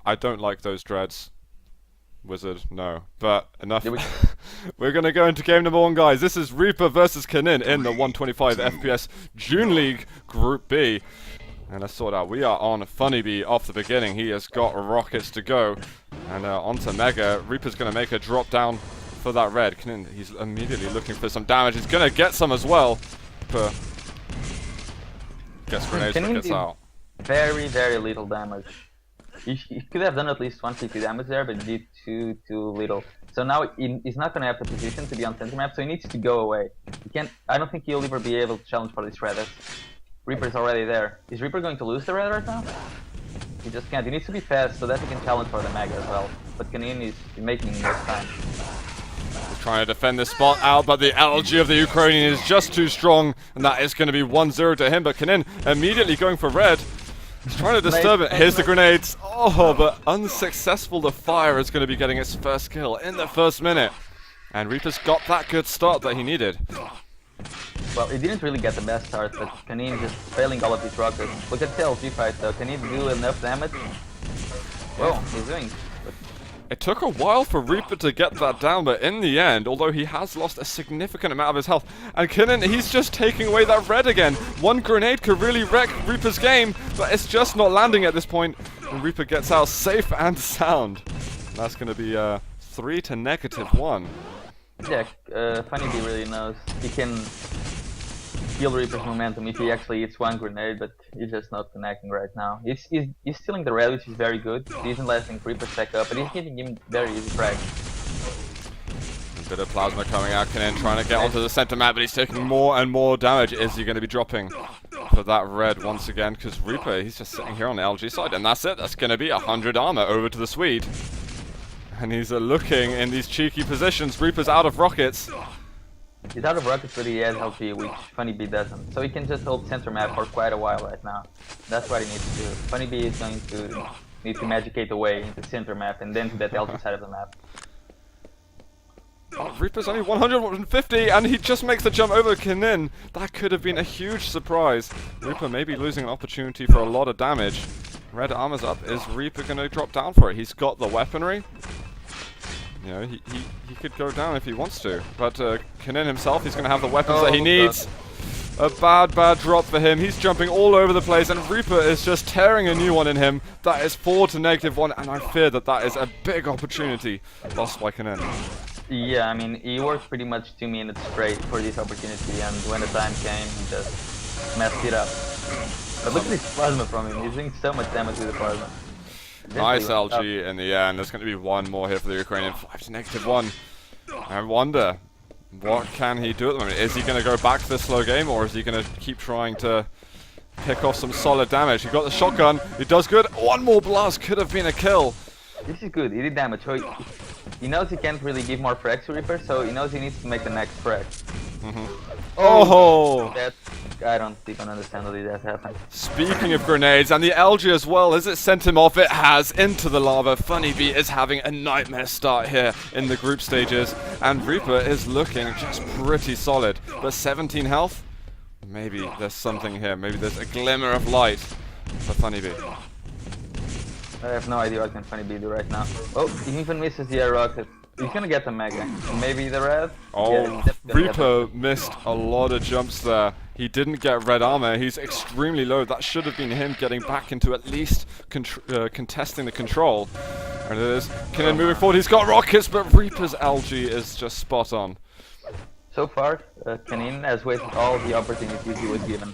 I don't like those dreads. Wizard, no. But enough. We're going to go into game number 1, guys. This is Reaper versus Kanin in the 125 FPS June League Group B. And let's sort out. We are on Funnyb off the beginning. He has got rockets to go. And onto Mega. Reaper's going to make a drop down for that red. Kanin, he's immediately looking for some damage. He's going to get some as well. But gets grenades, but gets out. Very, very little damage. He could have done at least 150 damage there, but he did too little. So now he's not going to have the position to be on center map, so he needs to go away. He can't. I don't think he'll ever be able to challenge for this red. Reaper's already there. Is Reaper going to lose the red right now? He just can't. He needs to be fast so that he can challenge for the Mega as well. But Kanin is making more time. He's trying to defend this spot out, but the LG of the Ukrainian is just too strong, and that is going to be 1-0 to him. But Kanin immediately going for red. He's trying to disturb it. Here's the grenades. Oh, but unsuccessful. The fire is going to be getting its first kill in the first minute. And Reaper's got that good start that he needed. Well, he didn't really get the best start, but Kanin just failing all of his rockets. Look at the LG fight though. Can he do enough damage? Well, he's doing. It took a while for Reaper to get that down, but in the end, although he has lost a significant amount of his health, and Kanin, he's just taking away that red again. One grenade could really wreck Reaper's game, but it's just not landing at this point, and Reaper gets out safe and sound. That's going to be 3 to -1. Yeah, Funnyb really knows. He can kill Reaper's momentum if he actually hits one grenade, but he's just not connecting right now. He's stealing the red, which is very good. He isn't letting Reaper stack up, but he's giving him very easy frags. A bit of plasma coming out, Kanin trying to get onto the center map, but he's taking more and more damage. Is he going to be dropping for that red once again? Because Reaper, he's just sitting here on the LG side, and that's it. That's going to be 100 armor over to the Swede. And he's looking in these cheeky positions. Reaper's out of rockets. He's out of rockets, but he has LP, which Funnyb doesn't. So he can just hold center map for quite a while right now. That's what he needs to do. Funnyb is going to need to magicate away into center map and then to that LP side of the map. Oh, Reaper's only 150, and he just makes the jump over Kanin. That could have been a huge surprise. Reaper may be losing an opportunity for a lot of damage. Red armor's up. Is Reaper going to drop down for it? He's got the weaponry. You know, he could go down if he wants to, but Kanin himself, he's going to have the weapons that he needs. A bad drop for him. He's jumping all over the place, and Reaper is just tearing a new one in him. That is 4 to -1, and I fear that that is a big opportunity lost by Kanin. Yeah, I mean, he worked pretty much 2 minutes straight for this opportunity, and when the time came, he just messed it up. But look at this plasma from him. He's doing so much damage with the plasma. Nice LG in the end. There's going to be one more here for the Ukrainian. 5 to -1. I wonder, what can he do at the moment? Is he going to go back to this slow game, or is he going to keep trying to pick off some solid damage? He got the shotgun. He does good. One more blast could have been a kill. This is good. He did damage. So he knows he can't really give more frags to Reaper, so he knows he needs to make the next frag. Oh! I don't even understand how that happened. Speaking of grenades, and the LG as well, as it sent him off, it has into the lava. Funnyb is having a nightmare start here in the group stages, and Reaper is looking just pretty solid. But 17 health? Maybe there's something here. Maybe there's a glimmer of light for Funnyb. I have no idea what can Funnyb do right now. Oh, he even misses the air rocket. He's gonna get the Mega. Maybe the red? Oh, yeah, Reaper missed a lot of jumps there. He didn't get red armor. He's extremely low. That should have been him getting back into at least contesting the control. And it is. Kanin moving forward. He's got rockets, but Reaper's LG is just spot on. So far, Kanin has wasted all the opportunities he was given.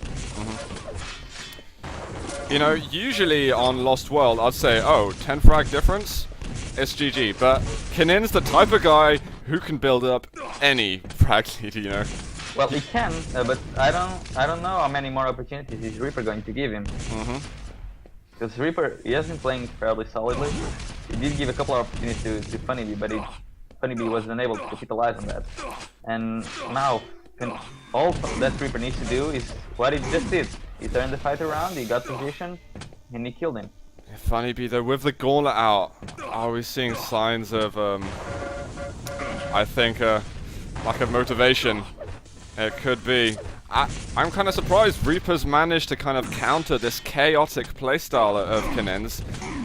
You know, usually on Lost World, I'd say, oh, 10 frag difference? It's GG, but Kanin's the type of guy who can build up any frag lead, you know. Well, he can, but I don't know how many more opportunities is Reaper going to give him. Because Reaper, he has been playing fairly solidly. He did give a couple of opportunities to Funnyb, but Funnyb was unable to capitalize on that. And now, all that Reaper needs to do is what he just did. He turned the fight around, he got position, and he killed him. Funnyb though, with the gauntlet out, are we seeing signs of, I think, lack of motivation? It could be. I'm kind of surprised Reaper's managed to kind of counter this chaotic playstyle of Kanin's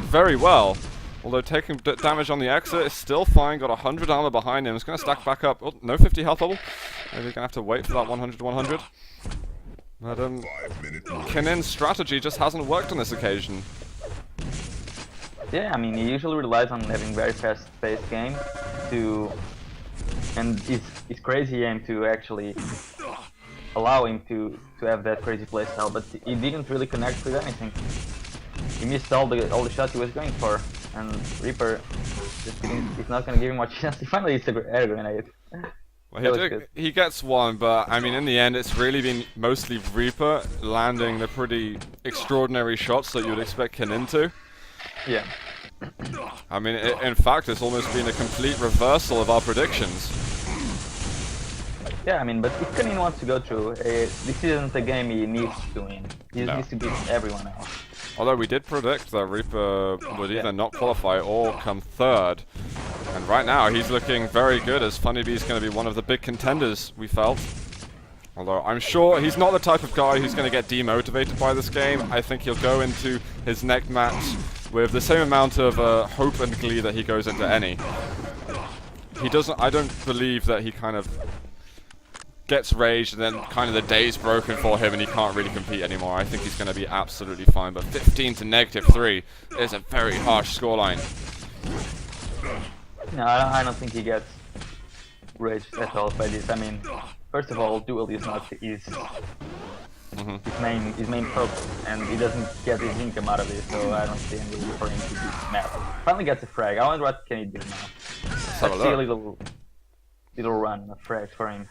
very well. Although taking damage on the exit is still fine. Got 100 armor behind him. It's going to stack back up. Oh, no 50 health bubble. Maybe going to have to wait for that 100 to 100. But Kanin's strategy just hasn't worked on this occasion. Yeah, I mean, he usually relies on having very fast-paced game and it's crazy aim to actually allow him to have that crazy playstyle, but he didn't really connect with anything. He missed all the shots he was going for, and Reaper just he's not gonna give him much chance. Finally, it's an air grenade. Well, he gets one, but I mean, in the end, it's really been mostly Reaper landing the pretty extraordinary shots that you would expect Kanin to. Yeah. I mean, in fact, it's almost been a complete reversal of our predictions. Yeah, I mean, but if Kanin wants to go through, this isn't a game he needs to win. He just needs to beat everyone else. Although we did predict that Reaper would either not qualify or come third. And right now, he's looking very good, as Funnyb is going to be one of the big contenders, we felt. Although I'm sure he's not the type of guy who's going to get demotivated by this game. I think he'll go into his next match with the same amount of hope and glee that he goes into any. He doesn't. I don't believe that he kind of gets raged and then kind of the day's broken for him and he can't really compete anymore. I think he's going to be absolutely fine. But 15 to -3 is a very harsh scoreline. No, I don't think he gets raged at all by this. I mean, first of all, duel is not his main focus, and he doesn't get his income out of it, so I don't see any reason for him to do map. Finally gets a frag. I wonder what can he do now. Let's see a little run of frags for him.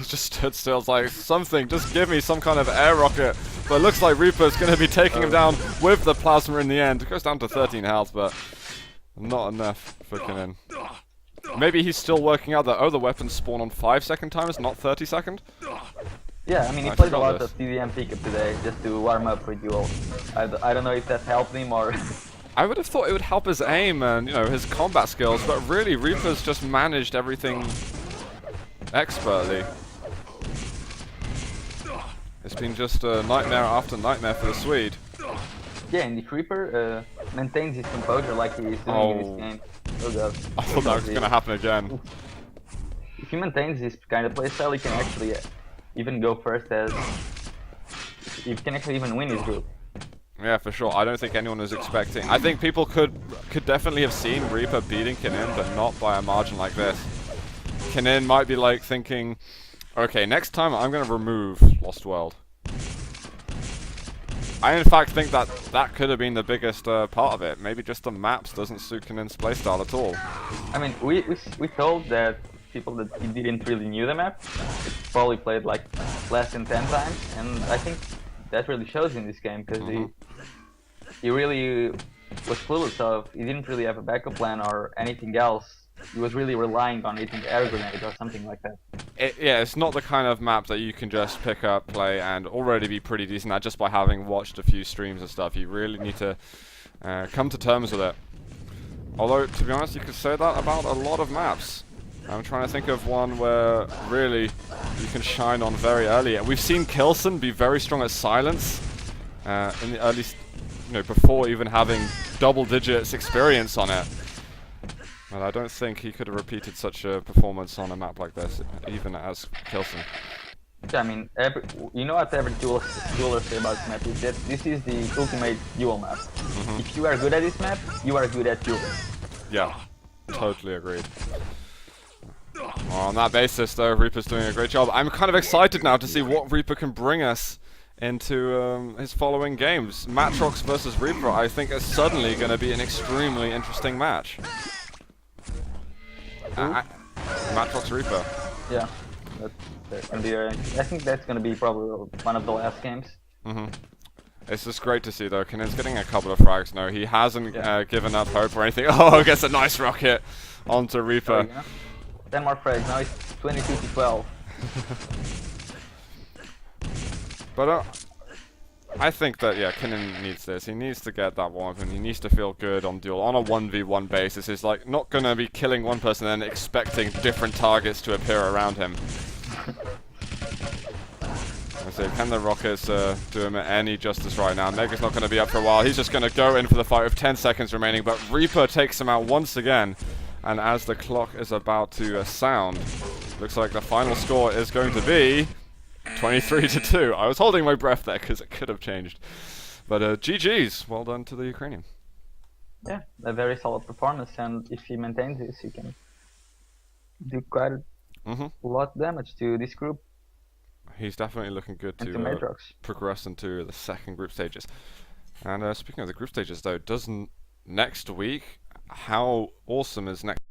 Just stood still, it's like, something, just give me some kind of air rocket. But it looks like Reaper's going to be taking him down with the plasma in the end. It goes down to 13 health, but not enough for Kanin. Maybe he's still working out that, oh, the weapons spawn on 5-second timers, not 30-second? Yeah, I mean, he played a lot of TDM pickup today just to warm up with duel. I don't know if that helped him or... I would have thought it would help his aim and, you know, his combat skills, but really, Reaper's just managed everything expertly. It's been just nightmare after nightmare for the Swede. Yeah, and if Reaper maintains his composure like he is doing in this game, oh god. I thought that was going to happen again. If he maintains this kind of playstyle, he can actually even go first as... He can actually even win his group. Yeah, for sure. I don't think anyone was expecting... I think people could definitely have seen Reaper beating Kanin, but not by a margin like this. Kanin might be like thinking, okay, next time I'm going to remove Lost World. I in fact think that that could have been the biggest part of it. Maybe just the maps doesn't suit Kanin's playstyle at all. I mean, we told that people that he didn't really knew the map, probably played like less than 10 times, and I think that really shows in this game, because he really was clueless of, he didn't really have a backup plan or anything else. He was really relying on hitting air grenade or something like that. Yeah, it's not the kind of map that you can just pick up, play, and already be pretty decent at just by having watched a few streams and stuff. You really need to come to terms with it. Although, to be honest, you could say that about a lot of maps. I'm trying to think of one where really you can shine on very early. We've seen Kilson be very strong at silence in the early, before even having double digits experience on it. Well, I don't think he could have repeated such a performance on a map like this, even as Kilson. Yeah, I mean, you know what every dueler say about this map is that this is the ultimate duel map. If you are good at this map, you are good at dueling. Yeah, totally agreed. Well, on that basis, though, Reaper's doing a great job. I'm kind of excited now to see what Reaper can bring us into his following games. Matrox versus Reaper, I think, is suddenly going to be an extremely interesting match. Matrox Reaper. Yeah, that's gonna be. I think that's gonna be probably one of the last games. It's just great to see though. Kanin's getting a couple of frags. No, he hasn't given up hope or anything. Oh, gets a nice rocket onto Reaper. 10 more frags. Now it's 22 to 12. But I think that, Kanin needs this. He needs to get that one, and he needs to feel good on duel. On a 1v1 basis, he's like not going to be killing one person and then expecting different targets to appear around him. So can the Rockets do him any justice right now? Mega's not going to be up for a while. He's just going to go in for the fight with 10 seconds remaining, but Reaper takes him out once again. And as the clock is about to sound, looks like the final score is going to be 23-2. I was holding my breath there because it could have changed. But GG's. Well done to the Ukrainian. Yeah, a very solid performance, and if he maintains this, he can do quite a lot of damage to this group. He's definitely looking good to progress into the second group stages. And speaking of the group stages, though, next week, how awesome is next